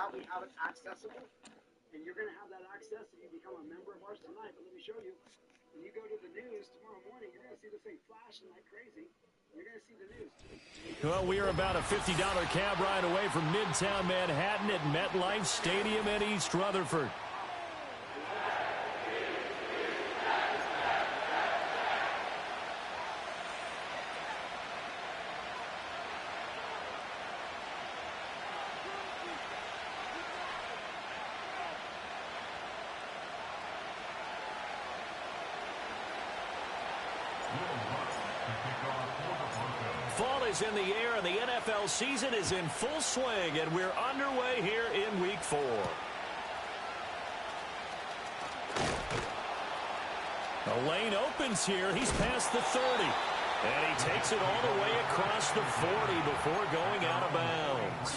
out, we have it accessible. And you're going to have that access if you become a member of ours tonight. But let me show you. When you go to the news tomorrow morning, you're going to see this thing flashing like crazy. You're going to see the news. Well, we are about a $50 cab ride away from Midtown Manhattan at MetLife Stadium in East Rutherford. Fall is in the air, and the NFL season is in full swing, and we're underway here in Week 4. The lane opens here. He's past the 30, and he takes it all the way across the 40 before going out of bounds.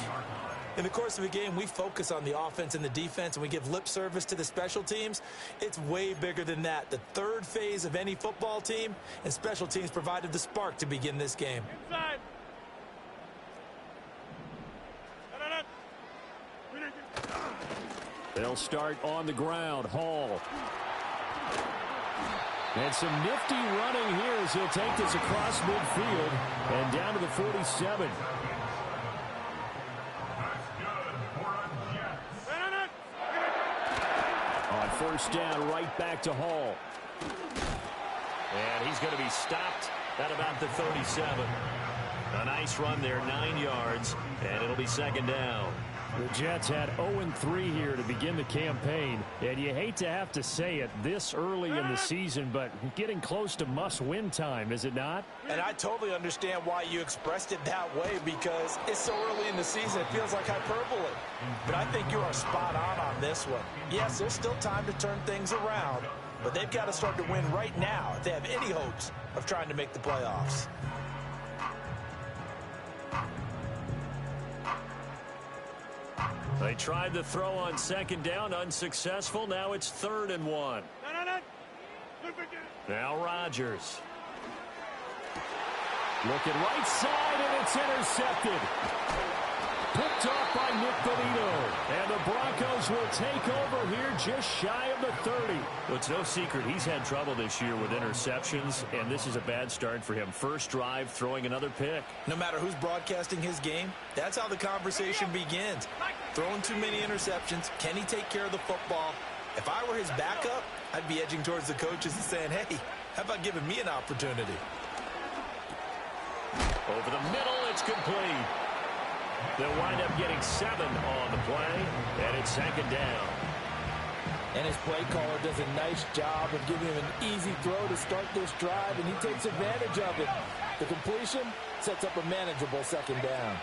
In the course of a game, we focus on the offense and the defense, and we give lip service to the special teams. It's way bigger than that. The third phase of any football team, and special teams provided the spark to begin this game. Inside. They'll start on the ground. Hall. And some nifty running here as he'll take this across midfield and down to the 47. On first down, right back to Hall. And he's going to be stopped at about the 37. A nice run there, 9 yards, and it'll be second down. The Jets had 0-3 here to begin the campaign, and you hate to have to say it this early in the season, but getting close to must-win time, is it not? And I totally understand why you expressed it that way, because it's so early in the season, it feels like hyperbole. But I think you are spot on this one. Yes, there's still time to turn things around, but they've got to start to win right now if they have any hopes of trying to make the playoffs. They tried to throw on second down, unsuccessful. Now it's 3rd and 1. Now Rodgers. Looking right side, and it's intercepted. Picked off by Nick Bonito. And the Broncos will take over here just shy of the 30. Well, it's no secret he's had trouble this year with interceptions, and this is a bad start for him. First drive, throwing another pick. No matter who's broadcasting his game, that's how the conversation begins. Throwing too many interceptions. Can he take care of the football? If I were his backup, I'd be edging towards the coaches and saying, hey, how about giving me an opportunity? Over the middle, it's complete. They'll wind up getting 7 on the play, and it's second down. And his play caller does a nice job of giving him an easy throw to start this drive, and he takes advantage of it. The completion sets up a manageable second down.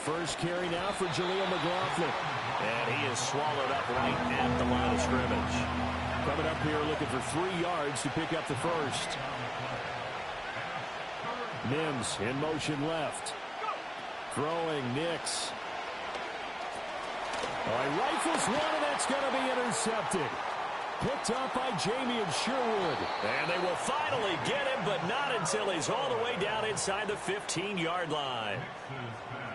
First carry now for Jaleel McLaughlin. And he is swallowed up right at the line of scrimmage. Coming up here looking for 3 yards to pick up the first. Mims in motion left. Throwing Nix. All right, rifles one, and it's going to be intercepted. Picked up by Jamie and Sherwood. And they will finally get him, but not until he's all the way down inside the 15-yard line.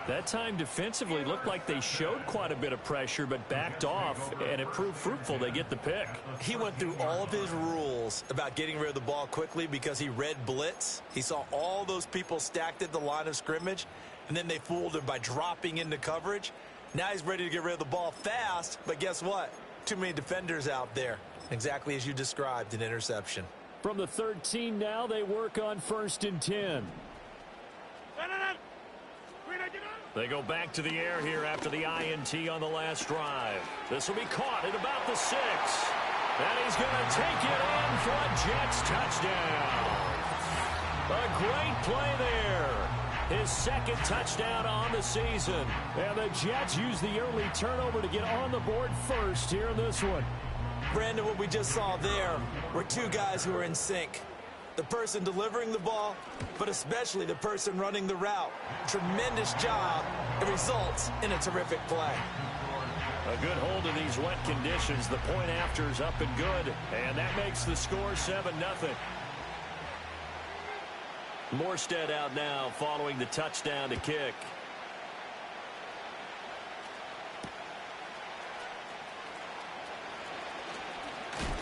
That time defensively looked like they showed quite a bit of pressure but backed off, and it proved fruitful. They get the pick. He went through all of his rules about getting rid of the ball quickly because he read blitz. He saw all those people stacked at the line of scrimmage, and then they fooled him by dropping into coverage. Now he's ready to get rid of the ball fast, but guess what? Too many defenders out there. Exactly as you described, an interception. From the 13 now, they work on 1st and 10. They go back to the air here after the INT on the last drive. This will be caught at about the 6. And he's going to take it in for a Jets touchdown. A great play there. His second touchdown on the season. And the Jets use the early turnover to get on the board first here in this one. Brandon, what we just saw there were 2 guys who are in sync. The person delivering the ball, but especially the person running the route. Tremendous job. It results in a terrific play. A good hold of these wet conditions. The point after is up and good, and that makes the score 7-0. Morstead out now following the touchdown to kick.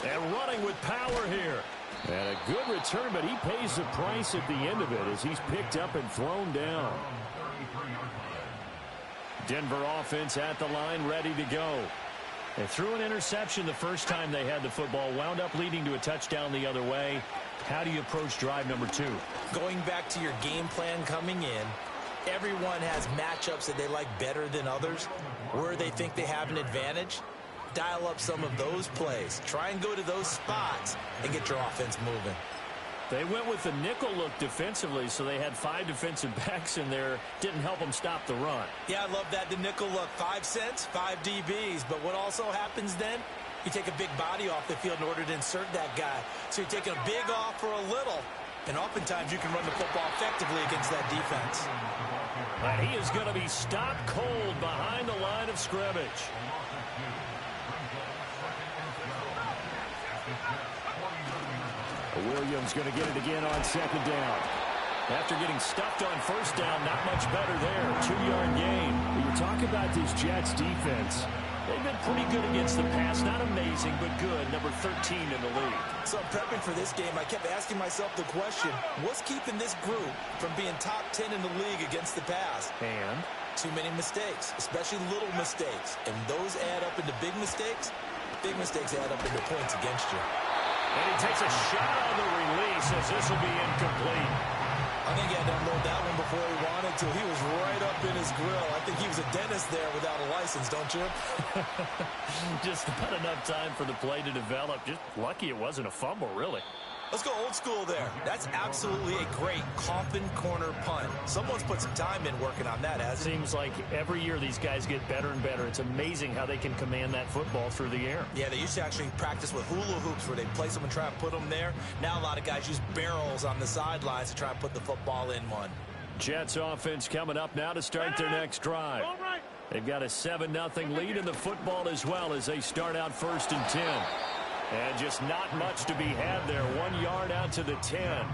And running with power here. And a good return, but he pays the price at the end of it as he's picked up and thrown down. Denver offense at the line, ready to go. They threw an interception the first time they had the football, wound up leading to a touchdown the other way. How do you approach drive number 2? Going back to your game plan coming in, everyone has matchups that they like better than others, where they think they have an advantage. Dial up some of those plays. Try and go to those spots and get your offense moving. They went with the nickel look defensively, so they had 5 defensive backs in there. Didn't help them stop the run. Yeah, I love that, the nickel look. 5 cents, 5 DBs. But what also happens then, you take a big body off the field in order to insert that guy. So you're taking a big off for a little. And oftentimes you can run the football effectively against that defense. And he is going to be stopped cold behind the line of scrimmage. Williams going to get it again on second down. After getting stuffed on first down, not much better there. 2-yard gain. When you talk about this Jets defense, they've been pretty good against the pass. Not amazing, but good. Number 13 in the league. So prepping for this game, I kept asking myself the question, what's keeping this group from being top 10 in the league against the pass? And too many mistakes, especially little mistakes. And those add up into big mistakes. Big mistakes add up into points against you. And he takes a shot on the release as this will be incomplete. I think he had to unload that one before he wanted to. He was right up in his grill. I think he was a dentist there without a license, don't you? Just not enough time for the play to develop. Just lucky it wasn't a fumble, really. Let's go old school there. That's absolutely a great coffin corner punt. Someone's put some time in working on that, hasn't it? Seems like every year these guys get better and better. It's amazing how they can command that football through the air. Yeah, they used to actually practice with hula hoops where they place them and try and put them there. Now a lot of guys use barrels on the sidelines to try and put the football in one. Jets offense coming up now to start their next drive. They've got a 7-0 lead in the football as well as they start out 1st and 10. And just not much to be had there. 1 yard out to the 10.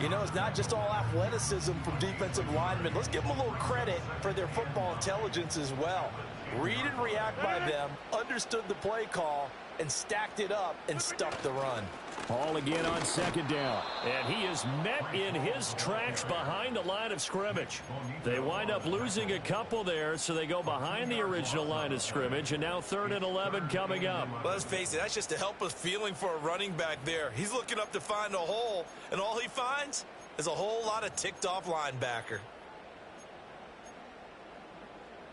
You know, it's not just all athleticism from defensive linemen. Let's give them a little credit for their football intelligence as well. Read and react by them, understood the play call, and stacked it up and stuffed the run. Ball again on second down. And he is met in his tracks behind the line of scrimmage. They wind up losing a couple there, so they go behind the original line of scrimmage, and now 3rd and 11 coming up. Well, let's face it, that's just a helpless feeling for a running back there. He's looking up to find a hole, and all he finds is a whole lot of ticked-off linebacker.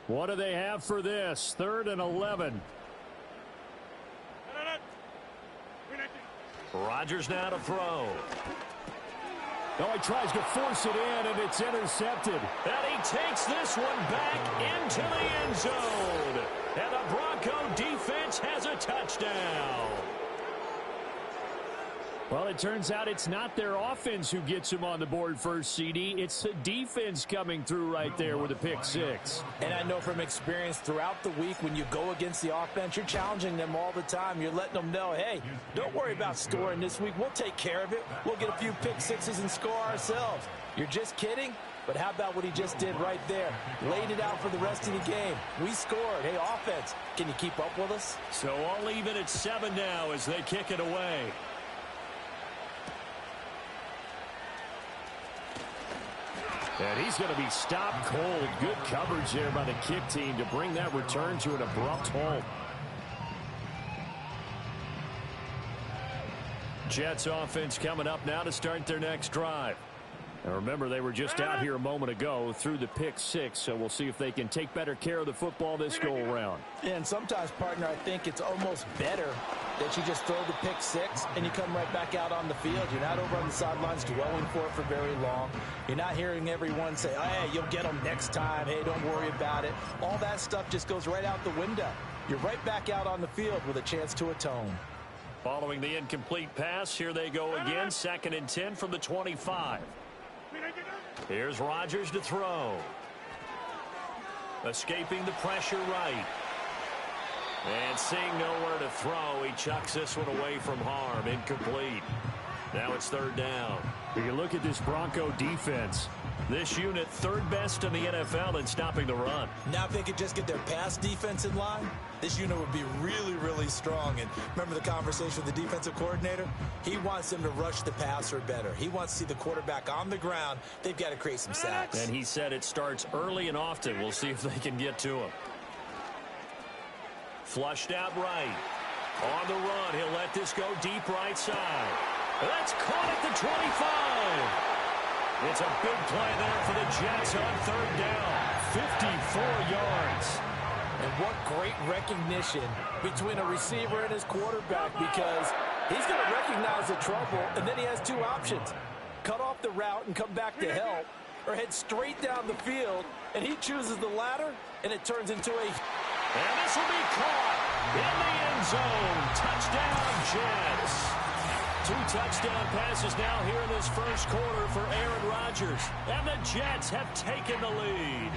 What do they have for this? 3rd and 11. Rodgers now to throw. Oh, he tries to force it in, and it's intercepted. And he takes this one back into the end zone. And the Bronco defense has a touchdown. Well, it turns out it's not their offense who gets him on the board first, CD. It's the defense coming through right there with a pick 6. And I know from experience throughout the week when you go against the offense, you're challenging them all the time. You're letting them know, hey, don't worry about scoring this week. We'll take care of it. We'll get a few pick 6s and score ourselves. You're just kidding? But how about what he just did right there? Laid it out for the rest of the game. We scored. Hey, offense, can you keep up with us? So all even at 7 now as they kick it away. And he's going to be stopped cold. Good coverage there by the kick team to bring that return to an abrupt halt. Jets offense coming up now to start their next drive. And remember, they were just out here a moment ago through the pick 6, so we'll see if they can take better care of the football this go-around. And sometimes, partner, I think it's almost better that you just throw the pick 6 and you come right back out on the field. You're not over on the sidelines dwelling for it for very long. You're not hearing everyone say, hey, you'll get them next time. Hey, don't worry about it. All that stuff just goes right out the window. You're right back out on the field with a chance to atone. Following the incomplete pass, here they go again. 2nd and 10 from the 25. Here's Rodgers to throw. Escaping the pressure right. And seeing nowhere to throw, he chucks this one away from harm. Incomplete. Now it's third down. You look at this Bronco defense. This unit, third best in the NFL in stopping the run. Now if they could just get their pass defense in line, this unit would be really, really strong. And remember the conversation with the defensive coordinator? He wants them to rush the passer better. He wants to see the quarterback on the ground. They've got to create some sacks. And he said it starts early and often. We'll see if they can get to him. Flushed out right. On the run, he'll let this go deep right side. That's caught at the 25. It's a big play there for the Jets on third down. 54 yards. And what great recognition between a receiver and his quarterback, because he's going to recognize the trouble, and then he has two options. Cut off the route and come back to help, or head straight down the field, and he chooses the latter, and it turns into a... And this will be caught in the end zone. Touchdown, Jets. 2 touchdown passes now here in this first quarter for Aaron Rodgers. And the Jets have taken the lead.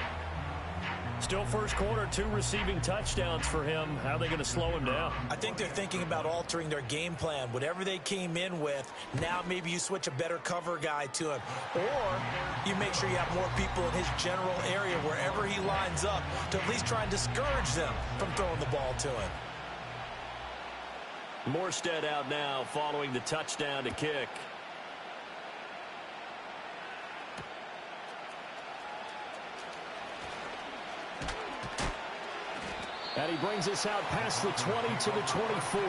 Still first quarter, 2 receiving touchdowns for him. How are they going to slow him down? I think they're thinking about altering their game plan. Whatever they came in with, now maybe you switch a better cover guy to him. Or you make sure you have more people in his general area wherever he lines up to at least try and discourage them from throwing the ball to him. Morstead out now following the touchdown to kick. And he brings us out past the 20 to the 24.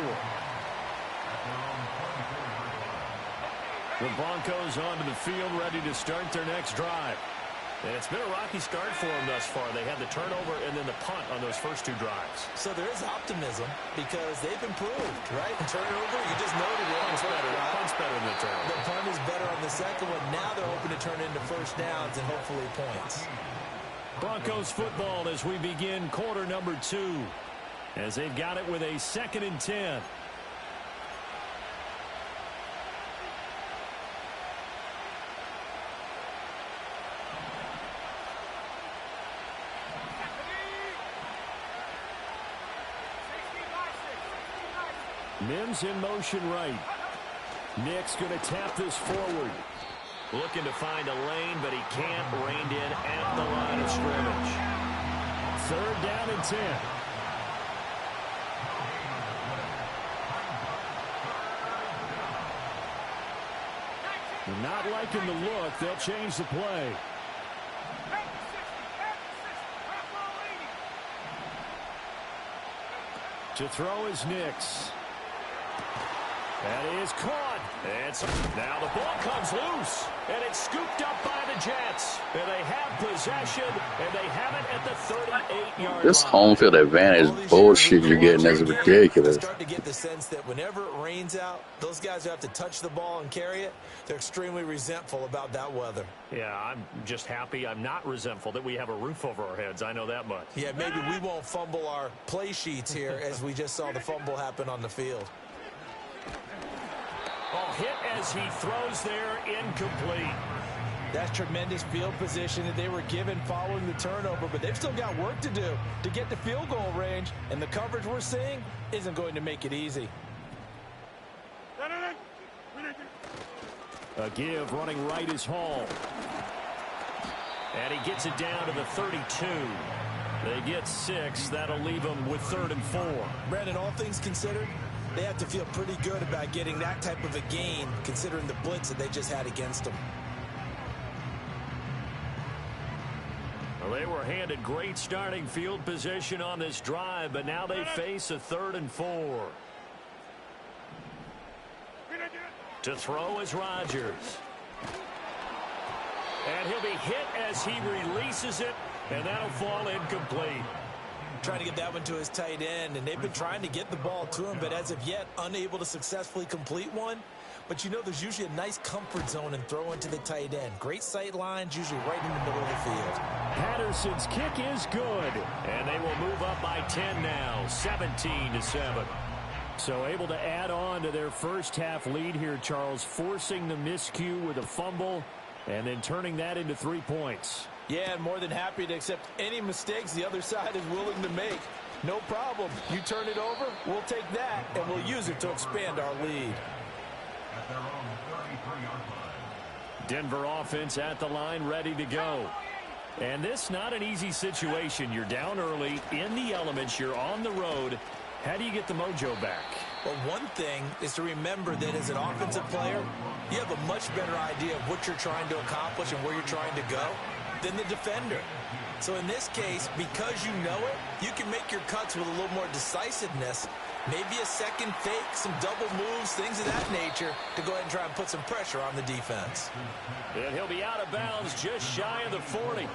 The Broncos onto the field, ready to start their next drive. And it's been a rocky start for them thus far. They had the turnover and then the punt on those first 2 drives. So there is optimism because they've improved, right? Turnover, you just noted it. Punt's better than the turnover. The punt is better on the second one. Now they're hoping to turn into first downs and hopefully points. Broncos football as we begin quarter number 2. As they've got it with a 2nd and 10. Mims in motion right. Nick's going to tap this forward. Looking to find a lane, but he can't. Reined in at the line of scrimmage. 3rd down and 10. They're not liking the look. They'll change the play. To throw is Nix. That is caught. Now the ball comes loose, and it's scooped up by the Jets. And they have possession, and they have it at the 38-yard line. This home field advantage bullshit you're getting is ridiculous. I start to get the sense that whenever it rains out, those guys who have to touch the ball and carry it, they're extremely resentful about that weather. Yeah, I'm just happy. I'm not resentful that we have a roof over our heads. I know that much. Yeah, maybe we won't fumble our play sheets here as we just saw the fumble happen on the field. Oh, hit as he throws there, incomplete. That's tremendous field position that they were given following the turnover, but they've still got work to do to get to field goal range, and the coverage we're seeing isn't going to make it easy. A give running right is Hall. And he gets it down to the 32. They get 6. That'll leave them with 3rd and 4. Brandon, all things considered, they have to feel pretty good about getting that type of a gain, considering the blitz that they just had against them. Well, they were handed great starting field position on this drive, but now they face a 3rd and 4. To throw is Rodgers. And he'll be hit as he releases it, and that'll fall incomplete. Trying to get that one to his tight end, and they've been trying to get the ball to him, but as of yet, unable to successfully complete one. But you know there's usually a nice comfort zone in throwing to the tight end. Great sight lines, usually right in the middle of the field. Patterson's kick is good. And they will move up by 10 now, 17-7. So able to add on to their first half lead here, Charles, forcing the miscue with a fumble and then turning that into 3 points. Yeah, and more than happy to accept any mistakes the other side is willing to make. No problem. You turn it over, we'll take that, and we'll use it to expand our lead. Denver offense at the line, ready to go. And this not an easy situation. You're down early, in the elements, you're on the road. How do you get the mojo back? Well, one thing is to remember that as an offensive player, you have a much better idea of what you're trying to accomplish and where you're trying to go than the defender. So in this case, because you know it, you can make your cuts with a little more decisiveness, maybe a second fake, some double moves, things of that nature, to go ahead and try and put some pressure on the defense. And he'll be out of bounds just shy of the 40.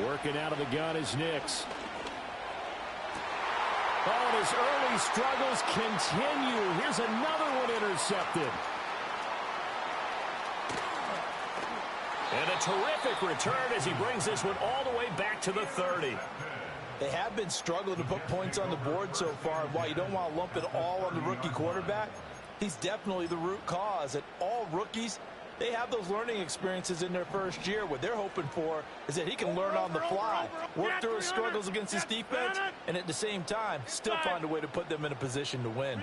Working out of the gun is Nix. Oh, and his early struggles continue. Here's another one intercepted. And a terrific return as he brings this one all the way back to the 30. They have been struggling to put points on the board so far. And while you don't want to lump it all on the rookie quarterback, he's definitely the root cause. And all rookies, they have those learning experiences in their first year. What they're hoping for is that he can learn on the fly, work through his struggles against his defense, and at the same time, still find a way to put them in a position to win.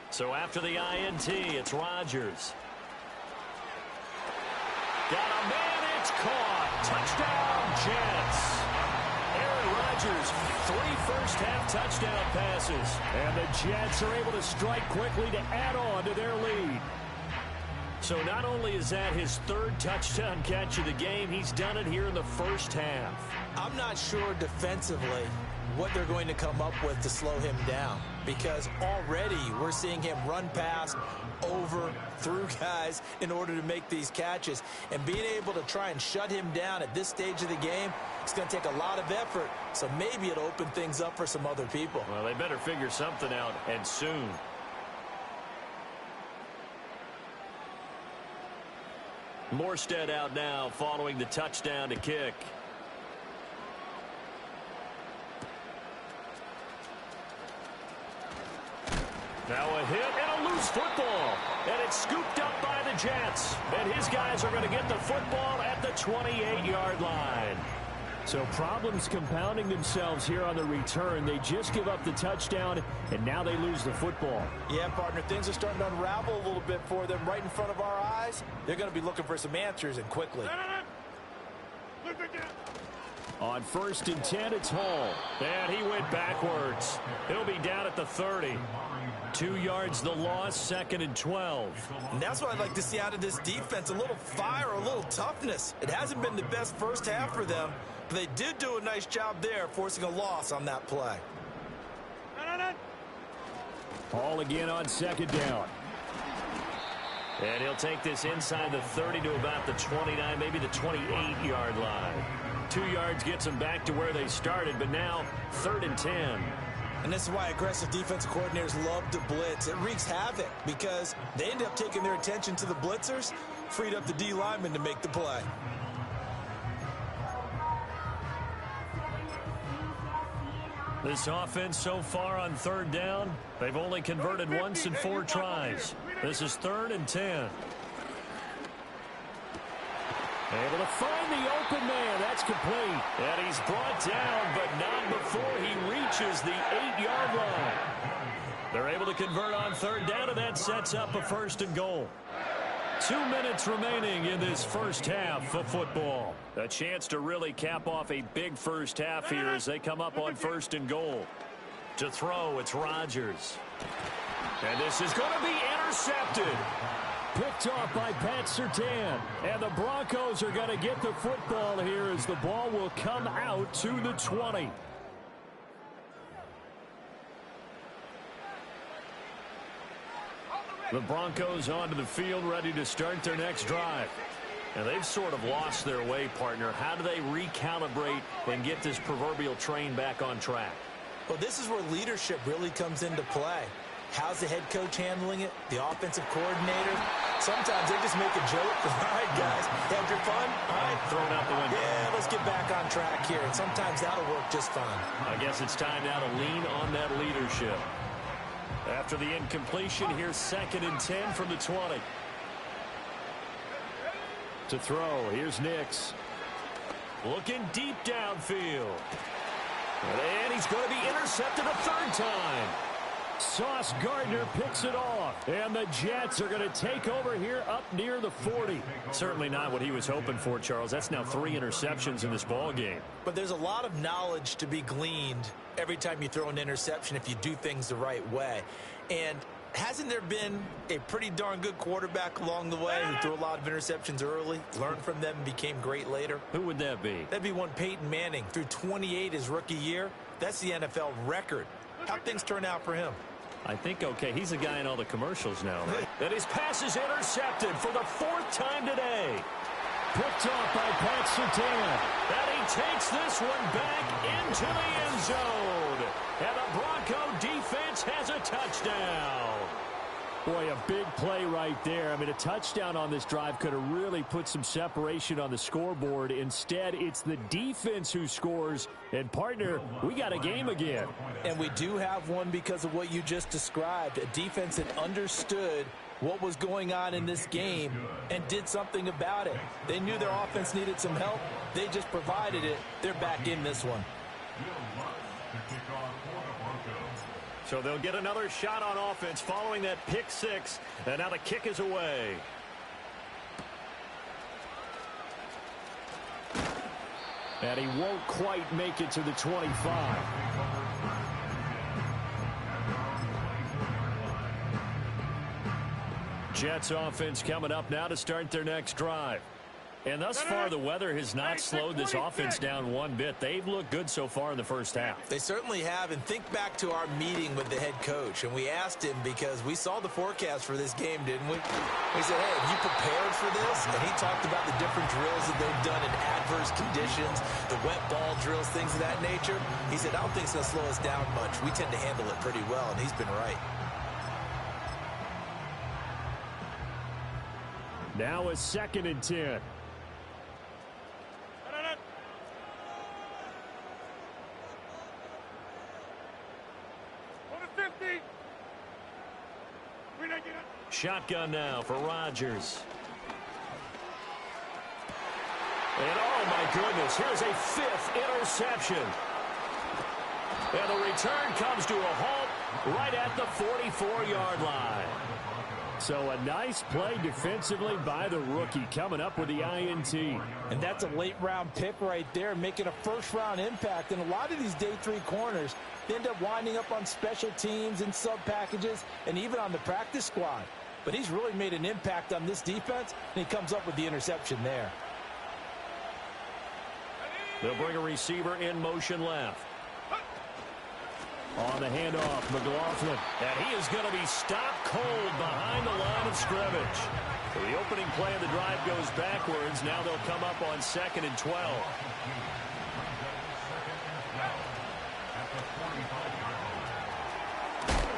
So after the INT, it's Rodgers. Got a man, it's caught. Touchdown, Jets. Aaron Rodgers, 3 first-half touchdown passes. And the Jets are able to strike quickly to add on to their lead. So not only is that his 3rd touchdown catch of the game, he's done it here in the first half. I'm not sure defensively what they're going to come up with to slow him down, because already we're seeing him run past, over, through guys in order to make these catches. And being able to try and shut him down at this stage of the game, it's going to take a lot of effort. So maybe it'll open things up for some other people. Well, they better figure something out, and soon. Morstead out now following the touchdown to kick. Now a hit and a loose football. And it's scooped up by the Jets. And his guys are going to get the football at the 28-yard line. So problems compounding themselves here on the return. They just give up the touchdown, and now they lose the football. Yeah, partner, things are starting to unravel a little bit for them right in front of our eyes. They're going to be looking for some answers, and quickly. On 1st and 10, it's Hall. And he went backwards. He'll be down at the 30. 2 yards the loss, 2nd and 12. And that's what I'd like to see out of this defense, a little fire, a little toughness. It hasn't been the best first half for them, but they did do a nice job there, forcing a loss on that play. Hall again on 2nd down. And he'll take this inside the 30 to about the 29, maybe the 28-yard line. 2 yards gets them back to where they started, but now 3rd and 10. And this is why aggressive defensive coordinators love to blitz. It wreaks havoc because they end up taking their attention to the blitzers, freed up the D lineman to make the play. This offense so far on 3rd down, they've only converted once in 4 tries. This is 3rd and 10. Able to find the open man. That's complete. And he's brought down, but not before he reaches the 8-yard line. They're able to convert on 3rd down, and that sets up a 1st and goal. 2 minutes remaining in this first half of football. A chance to really cap off a big first half here as they come up on 1st and goal. To throw, it's Rodgers. And this is going to be intercepted. Picked off by Pat Surtain. And the Broncos are going to get the football here as the ball will come out to the 20. The Broncos onto the field, ready to start their next drive. And they've sort of lost their way, partner. How do they recalibrate and get this proverbial train back on track? Well, this is where leadership really comes into play. How's the head coach handling it? The offensive coordinator? Sometimes they just make a joke. All right, guys, had your fun? All right. Thrown out the window. Yeah, let's get back on track here. And sometimes that'll work just fine. I guess it's time now to lean on that leadership. After the incompletion, here's 2nd and 10 from the 20. To throw, here's Nix. Looking deep downfield. And he's going to be intercepted a third time. Sauce Gardner picks it off. And the Jets are going to take over here up near the 40. Certainly not what he was hoping for, Charles. That's now 3 interceptions in this ball game. But there's a lot of knowledge to be gleaned every time you throw an interception if you do things the right way. And hasn't there been a pretty darn good quarterback along the way who threw a lot of interceptions early, learned from them, and became great later? Who would that be? That'd be one Peyton Manning. Threw 28 his rookie year. That's the NFL record. How'd things turn out for him? I think, okay, he's a guy in all the commercials now, right? And his pass is intercepted for the 4th time today. Picked off by Pat Surtain. And he takes this one back into the end zone. And the Bronco defense has a touchdown. Boy, a big play right there. I mean, a touchdown on this drive could have really put some separation on the scoreboard. Instead, it's the defense who scores. And, partner, we got a game again. And we do have one because of what you just described. A defense that understood what was going on in this game and did something about it. They knew their offense needed some help. They just provided it. They're back in this one. So they'll get another shot on offense following that pick 6. And now the kick is away. And he won't quite make it to the 25. Jets offense coming up now to start their next drive. And thus far, the weather has not slowed this offense down one bit. They've looked good so far in the first half. They certainly have. And think back to our meeting with the head coach. And we asked him because we saw the forecast for this game, didn't we? We said, hey, have you prepared for this? And he talked about the different drills that they've done in adverse conditions, the wet ball drills, things of that nature. He said, I don't think it's going to slow us down much. We tend to handle it pretty well, and he's been right. Now a 2nd and 10. Shotgun now for Rodgers. And oh my goodness, here's a 5th interception. And the return comes to a halt right at the 44-yard line. So a nice play defensively by the rookie coming up with the INT. And that's a late-round pick right there, making a first-round impact. And a lot of these day 3 corners, they end up winding up on special teams and sub-packages and even on the practice squad. But he's really made an impact on this defense, and he comes up with the interception there. They'll bring a receiver in motion left. On the handoff, McLaughlin. And he is going to be stopped cold behind the line of scrimmage. So the opening play of the drive goes backwards. Now they'll come up on 2nd and 12.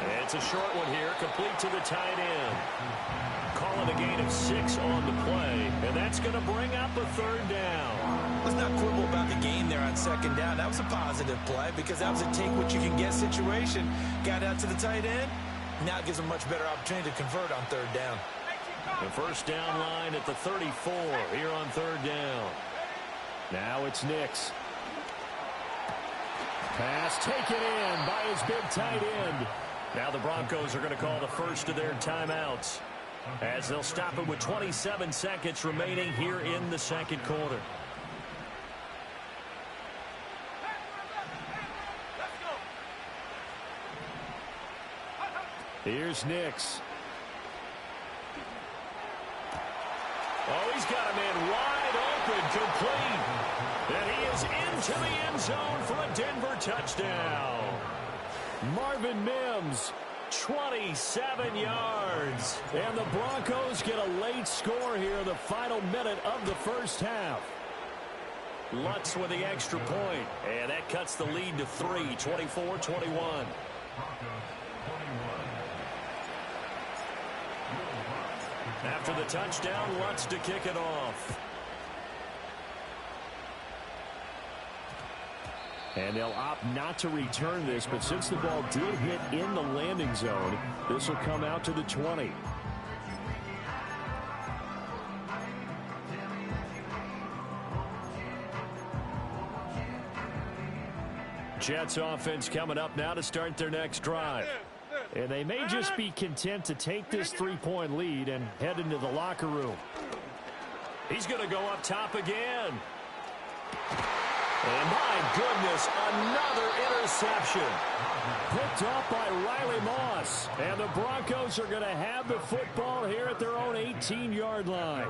And it's a short one here, complete to the tight end. Calling a gain of 6 on the play, and that's going to bring up a 3rd down. Let's not quibble about the gain there on 2nd down. That was a positive play because that was a take-what-you-can-get situation. Got out to the tight end. Now it gives them a much better opportunity to convert on 3rd down. The first down line at the 34 here on 3rd down. Now it's Nix. Pass taken in by his big tight end. Now the Broncos are going to call the first of their timeouts as they'll stop it with 27 seconds remaining here in the 2nd quarter. Here's Nix. Oh, he's got a man wide open, complete. And he is into the end zone for a Denver touchdown. Marvin Mims, 27 yards. And the Broncos get a late score here in the final minute of the first half. Lutz with the extra point. And that cuts the lead to 3, 24-21. After the touchdown, Lutz to kick it off. And they'll opt not to return this, but since the ball did hit in the landing zone, this will come out to the 20. Jets offense coming up now to start their next drive. And they may just be content to take this 3-point lead and head into the locker room. He's going to go up top again. And my goodness, another interception. Picked off by Riley Moss. And the Broncos are going to have the football here at their own 18-yard line.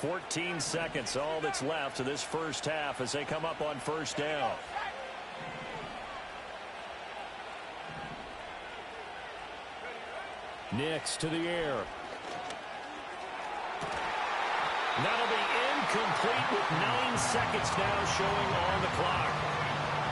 $14 seconds, all that's left of this first half as they come up on first down. Nix to the air. That'll be incomplete with 9 seconds now showing on the clock.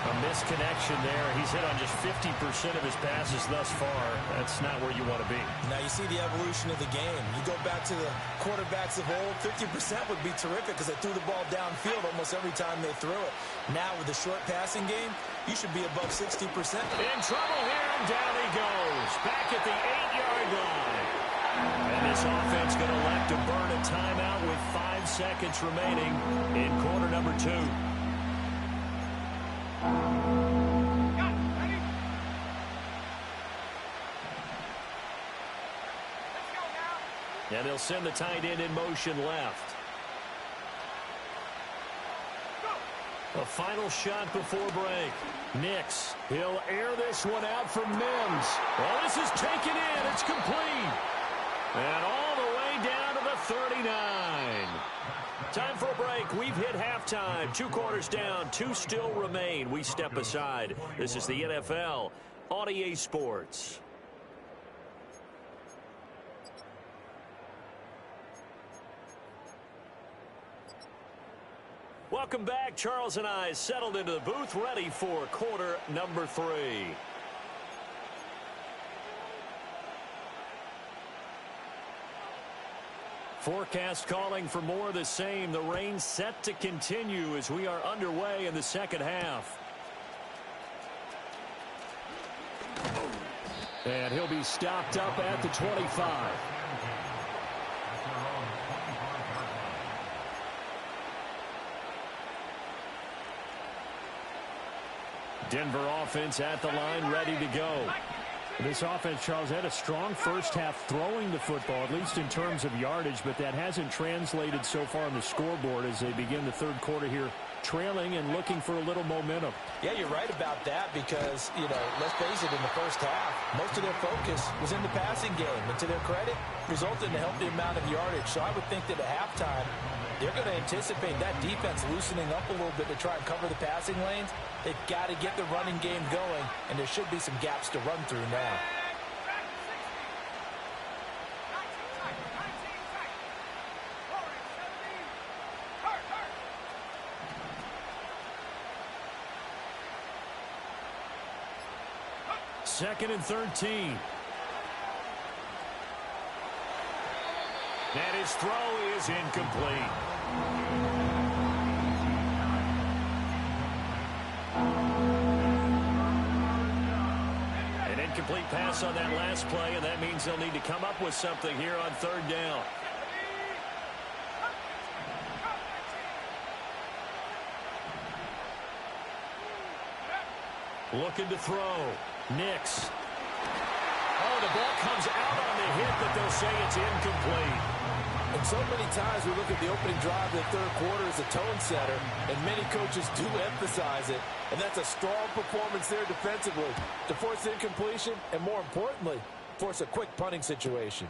A misconnection there. He's hit on just 50% of his passes thus far. That's not where you want to be. Now you see the evolution of the game. You go back to the quarterbacks of old, 50% would be terrific because they threw the ball downfield almost every time they threw it. Now with the short passing game, you should be above 60%. In trouble here, and down he goes. Back at the 8-yard line. And this offense going to elect to burn a timeout with 5 seconds remaining in quarter number 2. And they'll send the tight end in motion left. A final shot before break. Nix. He'll air this one out for Mims. Well, this is taken in. It's complete. And all the way down to the 39. Time for a break. We've hit halftime. 2 quarters down. 2 still remain. We step aside. This is the NFL on EA Sports. Welcome back. Charles and I settled into the booth, ready for quarter number 3. Forecast calling for more of the same. The rain set to continue as we are underway in the second half. And he'll be stopped up at the 25. Denver offense at the line, ready to go. This offense, Charles, had a strong first half throwing the football, at least in terms of yardage, but that hasn't translated so far on the scoreboard as they begin the third quarter here, trailing and looking for a little momentum. Yeah, you're right about that because, let's face it, in the first half, most of their focus was in the passing game. And to their credit, resulted in a healthy amount of yardage. So I would think that at halftime, they're going to anticipate that defense loosening up a little bit to try and cover the passing lanes. They've got to get the running game going, and there should be some gaps to run through now. Second and 13. And his throw is incomplete. An incomplete pass on that last play, and that means they'll need to come up with something here on third down. Looking to throw. Nix. Oh, the ball comes out on the hit, but they'll say it's incomplete. And so many times we look at the opening drive of the third quarter as a tone setter, and many coaches do emphasize it. And that's a strong performance there defensively to force incompletion and, more importantly, force a quick punting situation.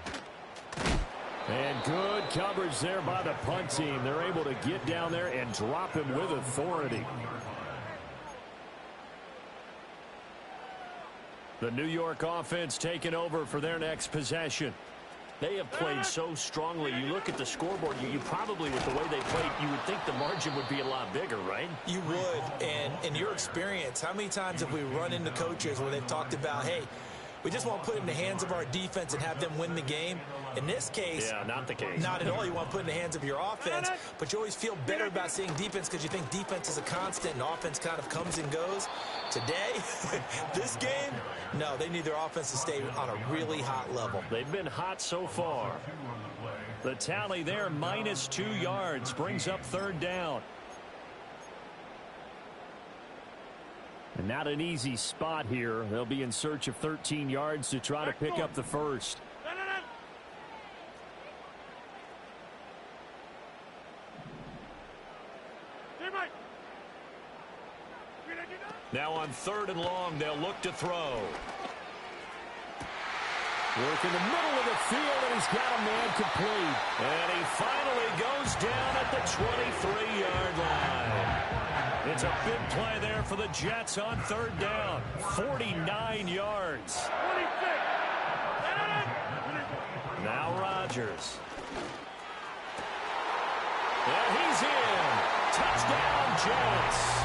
And good coverage there by the punt team. They're able to get down there and drop him with authority. The New York offense taking over for their next possession. They have played so strongly. You look at the scoreboard, you probably, with the way they played, you would think the margin would be a lot bigger, right? You would. And in your experience, how many times have we run into coaches where they've talked about, hey, We just want to put it in the hands of our defense and have them win the game. In this case, yeah, not the case. Not at all. You want to put it in the hands of your offense, but you always feel better about seeing defense because you think defense is a constant and offense kind of comes and goes. Today, this game, no, they need their offense to stay on a really hot level. They've been hot so far. The tally there, minus 2 yards, brings up third down. And not an easy spot here. They'll be in search of 13 yards to try to pick up the first. Now on 3rd and long, they'll look to throw. Work in the middle of the field, and he's got a man complete. And he finally goes down at the 23-yard line. It's a big play there for the Jets on 3rd down. 49 yards. 26. Now Rodgers. And he's in. Touchdown, Jets.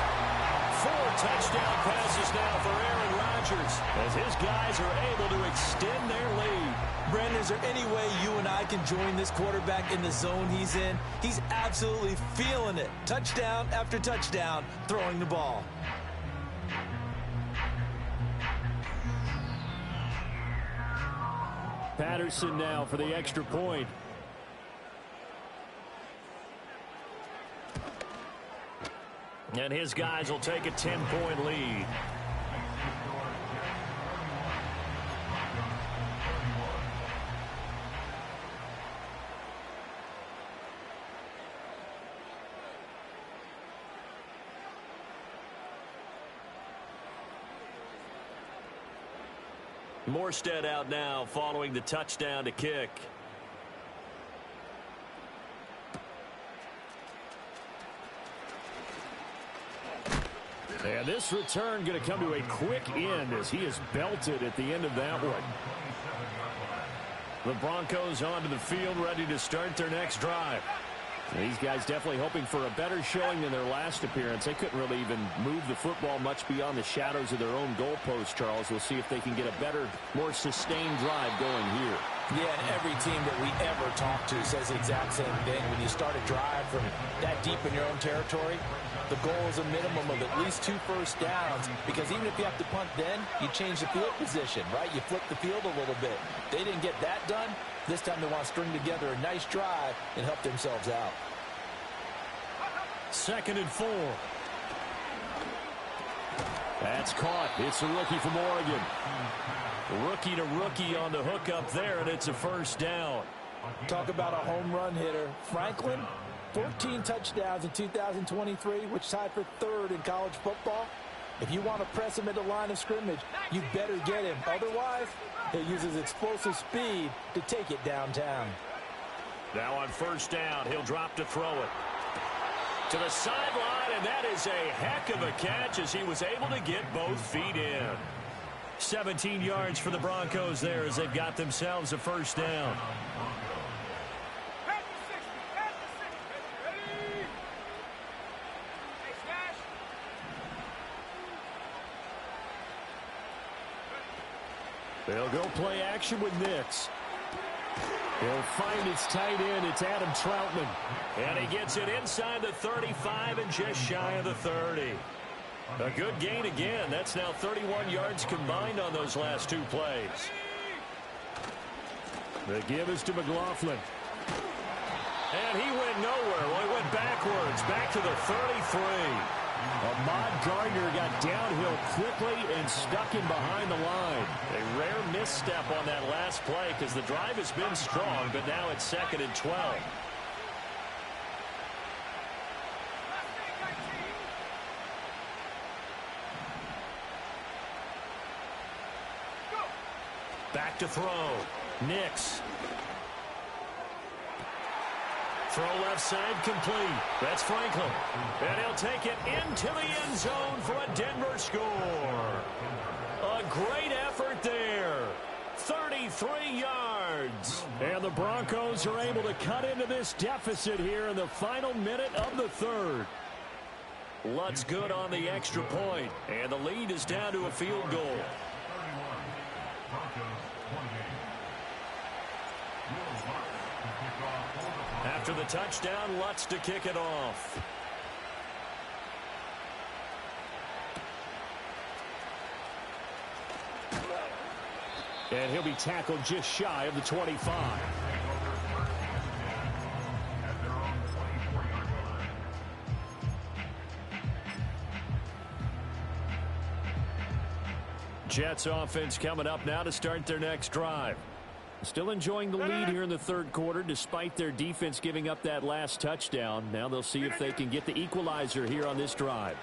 4 touchdown passes now for Aaron Rodgers as his guys are able to extend their lead. Brandon, is there any way you and I can join this quarterback in the zone he's in? He's absolutely feeling it. Touchdown after touchdown, throwing the ball. Patterson now for the extra point. And his guys will take a 10-point lead. Morstead out now following the touchdown to kick. And this return going to come to a quick end as he is belted at the end of that one. The Broncos onto the field, ready to start their next drive. These guys definitely hoping for a better showing than their last appearance. They couldn't really even move the football much beyond the shadows of their own goalpost, Charles. We'll see if they can get a better, more sustained drive going here. Yeah, and every team that we ever talk to says the exact same thing. When you start a drive from that deep in your own territory, the goal is a minimum of at least 2 first downs, because even if you have to punt then, you change the field position, right? You flip the field a little bit. They didn't get that done. This time they want to string together a nice drive and help themselves out. 2nd and 4. That's caught. It's a rookie from Oregon. Rookie to rookie on the hook up there, and it's a first down. Talk about a home run hitter. Franklin, 14 touchdowns in 2023, which tied for 3rd in college football. If you want to press him at the line of scrimmage, you better get him. Otherwise, he'll use his explosive speed to take it downtown. Now on first down, he'll drop to throw it. To the sideline, and that is a heck of a catch as he was able to get both feet in. 17 yards for the Broncos there as they've got themselves a first down. They'll go play action with Nix. He'll find his tight end. It's Adam Troutman. And he gets it inside the 35 and just shy of the 30. A good gain again. That's now 31 yards combined on those last 2 plays. The give is to McLaughlin. And he went nowhere. Well, he went backwards, back to the 33. Ahmad Gardner got downhill quickly and stuck him behind the line. A rare misstep on that last play because the drive has been strong, but now it's 2nd and 12. Back to throw. Nix. Throw left side complete. That's Franklin. And he'll take it into the end zone for a Denver score. A great effort there. 33 yards. And the Broncos are able to cut into this deficit here in the final minute of the 3rd. Lutt's good on the extra point. And the lead is down to a field goal. After the touchdown, Lutz to kick it off. And he'll be tackled just shy of the 25. Jets offense coming up now to start their next drive. Still enjoying the lead here in the third quarter despite their defense giving up that last touchdown. Now they'll see if they can get the equalizer here on this drive.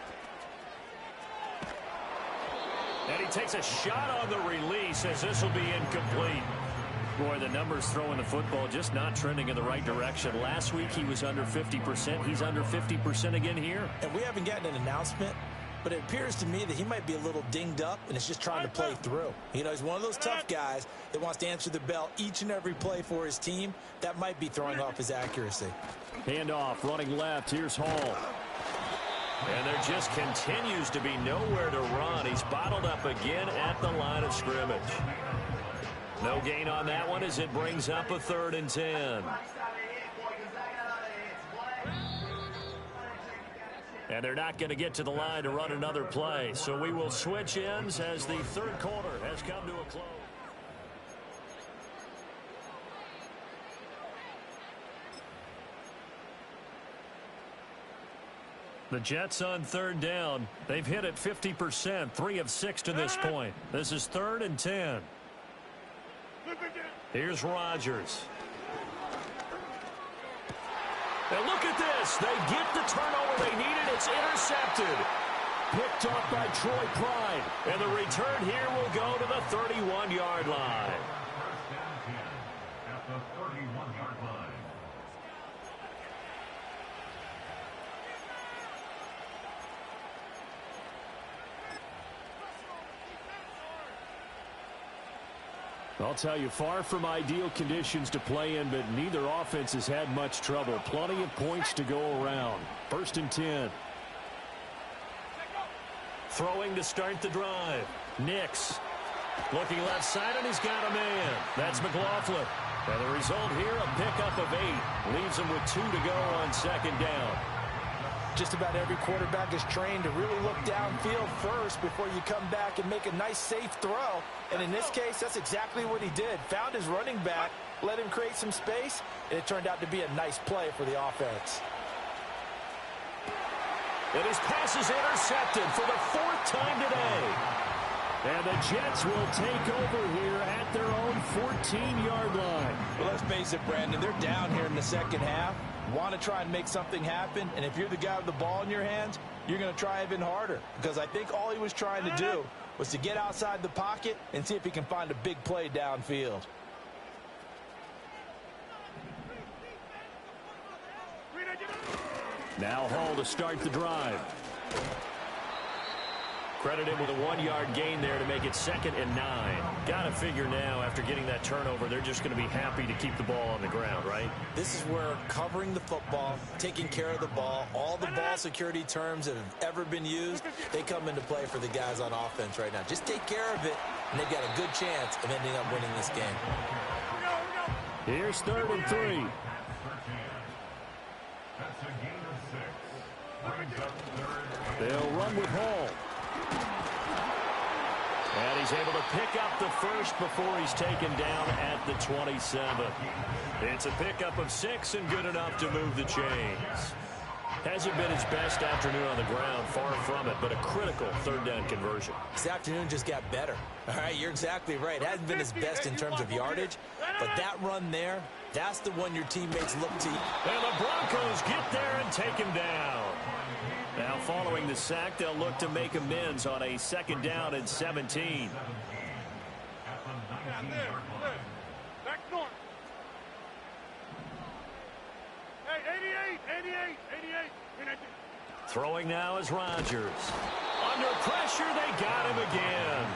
And he takes a shot on the release as this will be incomplete. Boy, the numbers throwing the football just not trending in the right direction. Last week he was under 50%. He's under 50% again here. And we haven't gotten an announcement, but it appears to me that he might be a little dinged up and is just trying to play through. You know, he's one of those tough guys that wants to answer the bell each and every play for his team. That might be throwing off his accuracy. Handoff, running left. Here's Hall. And there just continues to be nowhere to run. He's bottled up again at the line of scrimmage. No gain on that one as it brings up a 3rd and 10. And they're not going to get to the line to run another play. So we will switch ends as the third quarter has come to a close. The Jets on 3rd down. They've hit it 50%, 3 of 6 to this point. This is 3rd and 10. Here's Rodgers. And look at this. They get the turnover they needed. It's intercepted. Picked up by Troy Pride. And the return here will go to the 31-yard line. At the 31-yard line. I'll tell you, far from ideal conditions to play in, but neither offense has had much trouble. Plenty of points to go around. 1st and 10. Throwing to start the drive. Nix. Looking left side, and he's got a man. That's McLaughlin. And the result here, a pickup of 8. Leaves him with 2 to go on 2nd down. Just about every quarterback is trained to really look downfield first before you come back and make a nice, safe throw. And in this case, that's exactly what he did. Found his running back, let him create some space, and it turned out to be a nice play for the offense. And his pass is intercepted for the 4th time today. And the Jets will take over here at their own 14-yard line. Well, let's face it, Brandon, they're down here in the second half. Want to try and make something happen, and if you're the guy with the ball in your hands, you're going to try even harder, because I think all he was trying to do was to get outside the pocket and see if he can find a big play downfield. Now Hall to start the drive. Credit him with a 1-yard gain there to make it 2nd and 9. Got to figure now, after getting that turnover, they're just going to be happy to keep the ball on the ground, right? This is where covering the football, taking care of the ball, all the ball security terms that have ever been used, they come into play for the guys on offense right now. Just take care of it, and they've got a good chance of ending up winning this game. Here's 3rd and 3. That's a gain of 6. Brings up 3rd. They'll run with Hall. And he's able to pick up the first before he's taken down at the 27. It's a pickup of 6 and good enough to move the chains. Hasn't been his best afternoon on the ground, far from it, but a critical 3rd down conversion. This afternoon just got better. All right, you're exactly right. Hasn't been his best in terms of yardage, but that run there, that's the one your teammates look to. And the Broncos get there and take him down. Now following the sack, they'll look to make amends on a 2nd down and 17. Back north. Hey, 88. Throwing now is Rodgers. Under pressure, they got him again.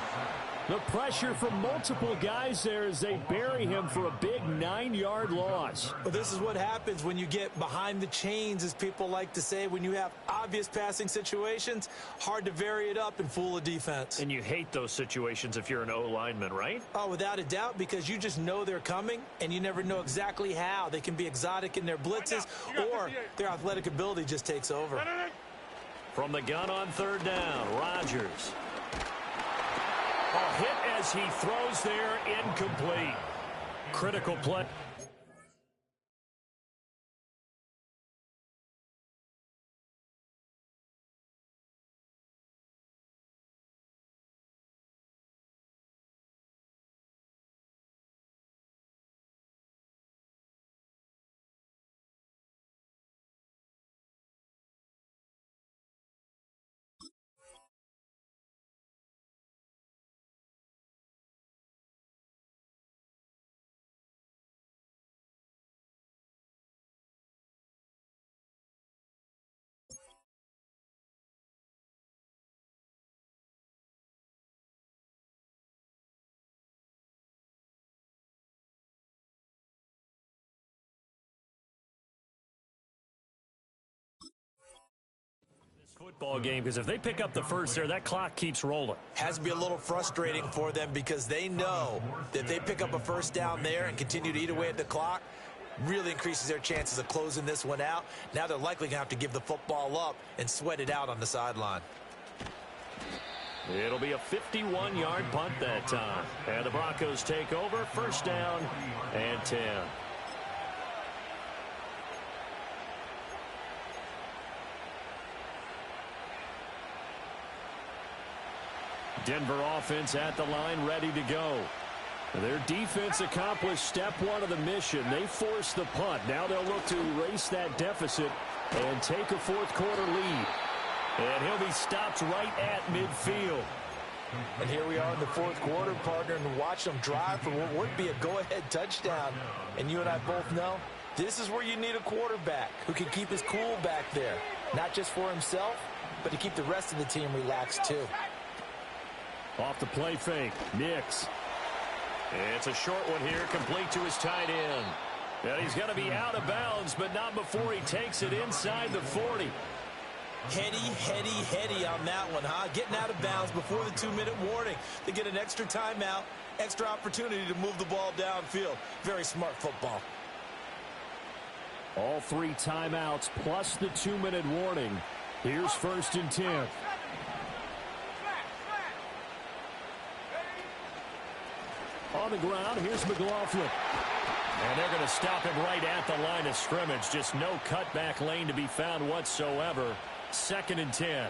The pressure from multiple guys there as they bury him for a big 9-yard loss. Well, this is what happens when you get behind the chains, as people like to say. When you have obvious passing situations, hard to vary it up and fool a defense. And you hate those situations if you're an O-lineman, right? Oh, without a doubt, because you just know they're coming, and you never know exactly how. They can be exotic in their blitzes, or their athletic ability just takes over. From the gun on third down, Rodgers. A hit as he throws there, incomplete. Critical play. Football game, because if they pick up the first there, that clock keeps rolling. Has to be a little frustrating for them because they know that if they pick up a first down there and continue to eat away at the clock, really increases their chances of closing this one out. Now they're likely going to have to give the football up and sweat it out on the sideline. It'll be a 51-yard punt that time. And the Broncos take over, first down and 10. Denver offense at the line, ready to go. Their defense accomplished step one of the mission. They forced the punt. Now they'll look to erase that deficit and take a fourth-quarter lead. And he'll be stopped right at midfield. And here we are in the fourth quarter, partner, and watch them drive for what would be a go-ahead touchdown. And you and I both know this is where you need a quarterback who can keep his cool back there. Not just for himself, but to keep the rest of the team relaxed too. Off the play fake, Nix. It's a short one here, complete to his tight end. And he's going to be out of bounds, but not before he takes it inside the 40. Heady on that one, huh? Getting out of bounds before the 2-minute warning. They get an extra timeout, extra opportunity to move the ball downfield. Very smart football. All 3 timeouts plus the 2-minute warning. Here's first and 10. On the ground, here's McLaughlin. And they're going to stop him right at the line of scrimmage. Just no cutback lane to be found whatsoever. Second and 10.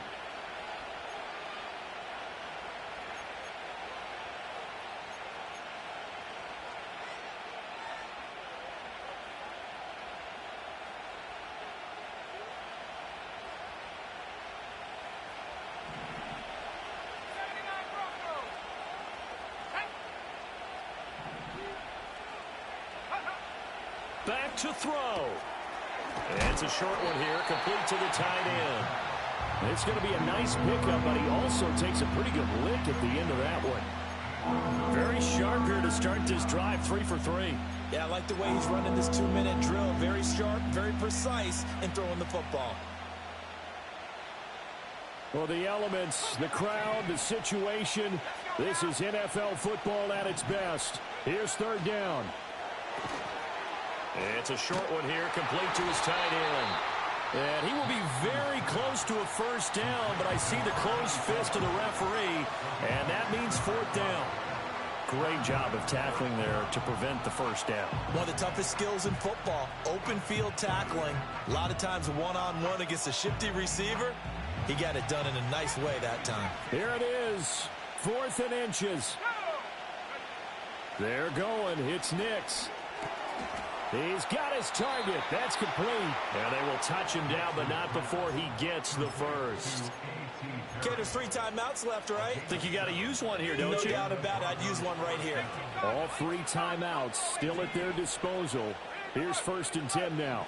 Back to throw. It's a short one here, complete to the tight end. It's going to be a nice pickup, but he also takes a pretty good lick at the end of that one. Very sharp here to start this drive, 3 for 3. Yeah, I like the way he's running this 2-minute drill. Very sharp, very precise in throwing the football. Well, the elements, the crowd, the situation, this is NFL football at its best. Here's third down. It's a short one here, complete to his tight end. And he will be very close to a first down, but I see the closed fist of the referee, and that means fourth down. Great job of tackling there to prevent the first down. One of the toughest skills in football, open field tackling. A lot of times one-on-one against a shifty receiver. He got it done in a nice way that time. Here it is, 4th and inches. They're going, it's Nix. He's got his target. That's complete. And they will touch him down, but not before he gets the first. Okay, there's 3 timeouts left, right? Think you got to use one here, don't you? No doubt about it. I'd use one right here. All 3 timeouts still at their disposal. Here's first and 10 now.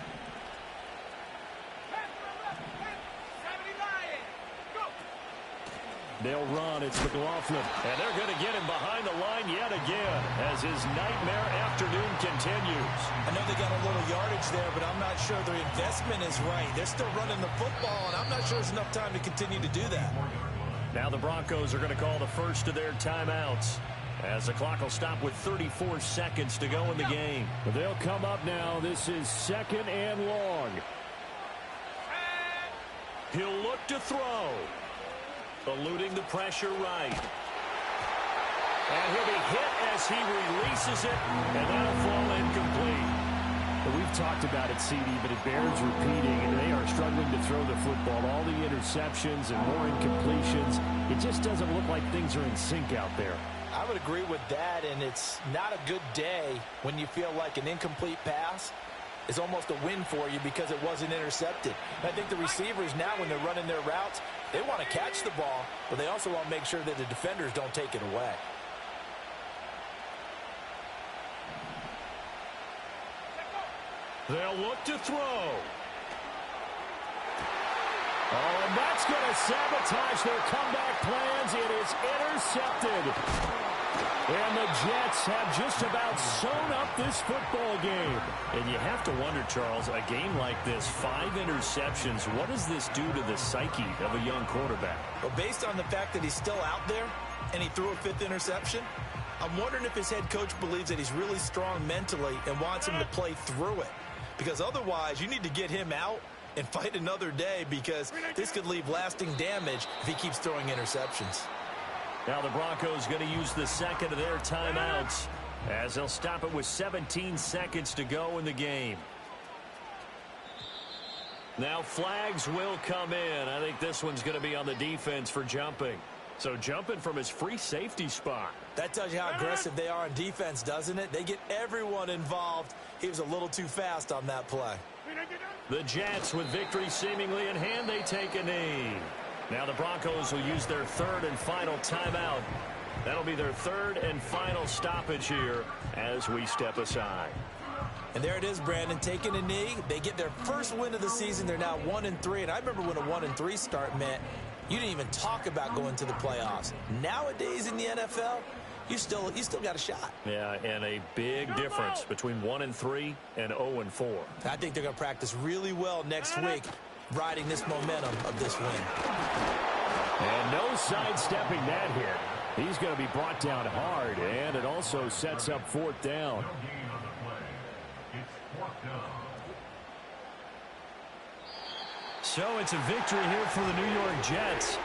They'll run. It's McLaughlin. And they're going to get him behind the line yet again as his nightmare afternoon continues. I know they got a little yardage there, but I'm not sure their investment is right. They're still running the football, and I'm not sure there's enough time to continue to do that. Now the Broncos are going to call the first of their timeouts as the clock will stop with 34 seconds to go in the game. But they'll come up now. This is 2nd and long. He'll look to throw. Eluding the pressure right. And he'll be hit as he releases it, and that'll fall incomplete. But we've talked about it, CD, but it bears repeating, and they are struggling to throw the football. All the interceptions and more incompletions. It just doesn't look like things are in sync out there. I would agree with that, and it's not a good day when you feel like an incomplete pass is almost a win for you because it wasn't intercepted. And I think the receivers now, when they're running their routes, they want to catch the ball, but they also want to make sure that the defenders don't take it away. They'll look to throw. Oh, and that's going to sabotage their comeback plans. It is intercepted. And the Jets have just about sewn up this football game. And you have to wonder, Charles, a game like this, 5 interceptions, what does this do to the psyche of a young quarterback? Well, based on the fact that he's still out there and he threw a 5th interception, I'm wondering if his head coach believes that he's really strong mentally and wants him to play through it. Because otherwise, you need to get him out and fight another day, because this could leave lasting damage if he keeps throwing interceptions. Now the Broncos going to use the second of their timeouts as they'll stop it with 17 seconds to go in the game. Now flags will come in. I think this one's going to be on the defense for jumping. So jumping from his free safety spot. That tells you how aggressive they are on defense, doesn't it? They get everyone involved. He was a little too fast on that play. The Jets, with victory seemingly in hand, they take a knee. Now the Broncos will use their 3rd and final timeout. That'll be their 3rd and final stoppage here as we step aside. And there it is, Brandon, taking a knee. They get their first win of the season. They're now 1-3. And I remember when a 1-3 start meant you didn't even talk about going to the playoffs. Nowadays in the NFL, you still got a shot. Yeah, and a big difference between 1-3 and 0-4. I think they're going to practice really well next week, riding this momentum of this win. And no sidestepping that hit. He's going to be brought down hard, and it also sets up 4th down. So it's a victory here for the New York Jets.